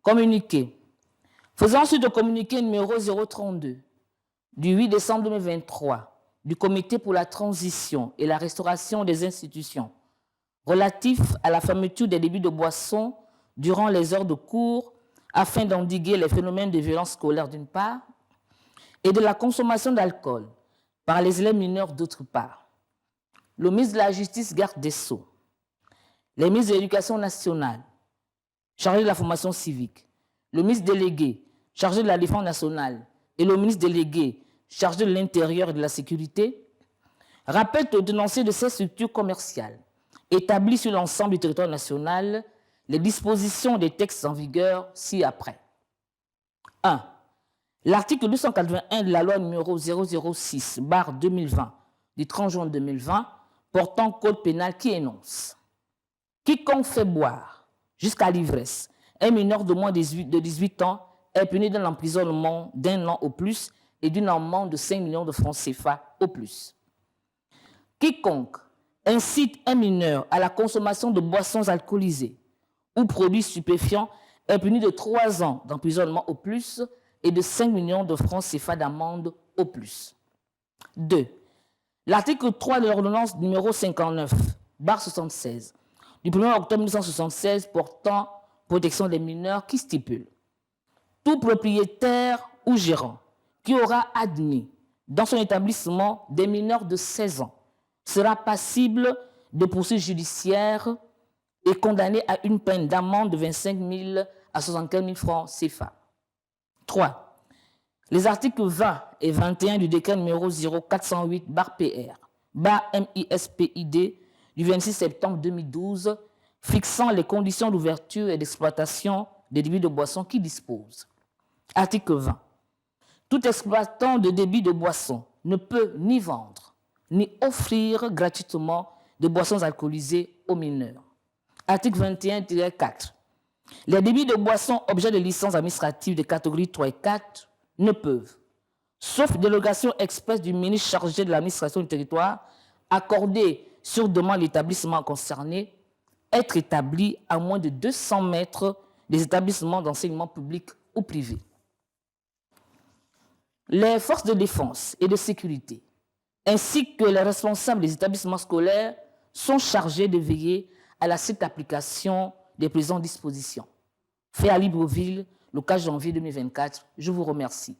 Communiqué. Faisant suite au communiqué numéro 032 du 8 décembre 2023 du Comité pour la transition et la restauration des institutions relatif à la fermeture des débits de boissons durant les heures de cours afin d'endiguer les phénomènes de violence scolaire d'une part et de la consommation d'alcool par les élèves mineurs d'autre part. Le ministre de la Justice, garde des Sceaux, les ministres de l'Éducation nationale, chargé de la formation civique, le ministre délégué, chargé de la Défense nationale et le ministre délégué, chargé de l'Intérieur et de la Sécurité, rappellent aux tenanciers de ces structures commerciales établies sur l'ensemble du territoire national les dispositions des textes en vigueur ci-après. 1. L'article 281 de la loi numéro 006/2020 du 30 juin 2020 portant code pénal qui énonce: quiconque fait boire jusqu'à l'ivresse un mineur de moins de 18 ans est puni d'un emprisonnement d'1 an au plus et d'une amende de 5 millions de francs CFA au plus. Quiconque incite un mineur à la consommation de boissons alcoolisées ou produits stupéfiants est puni de 3 ans d'emprisonnement au plus et de 5 millions de francs CFA d'amende au plus. 2. L'article 3 de l'ordonnance numéro 59/76 du 1er octobre 1976 portant protection des mineurs qui stipule: tout propriétaire ou gérant qui aura admis dans son établissement des mineurs de 16 ans sera passible de poursuites judiciaires et condamné à une peine d'amende de 25 000 à 75 000 francs CFA. 3. Les articles 20 et 21 du décret numéro 0408/PR/MISPID du 26 septembre 2012 fixant les conditions d'ouverture et d'exploitation des débits de boissons qui disposent. Article 20. Tout exploitant de débits de boissons ne peut ni vendre ni offrir gratuitement de boissons alcoolisées aux mineurs. Article 21-4. Les débits de boissons objets de licence administrative de catégorie 3 et 4 ne peuvent, sauf délégation expresse du ministre chargé de l'administration du territoire, accordée sur demande de l'établissement concerné, être établis à moins de 200 mètres des établissements d'enseignement public ou privé. Les forces de défense et de sécurité, ainsi que les responsables des établissements scolaires, sont chargés de veiller à la stricte application des présentes dispositions. Fait à Libreville, le 4 janvier 2024. Je vous remercie.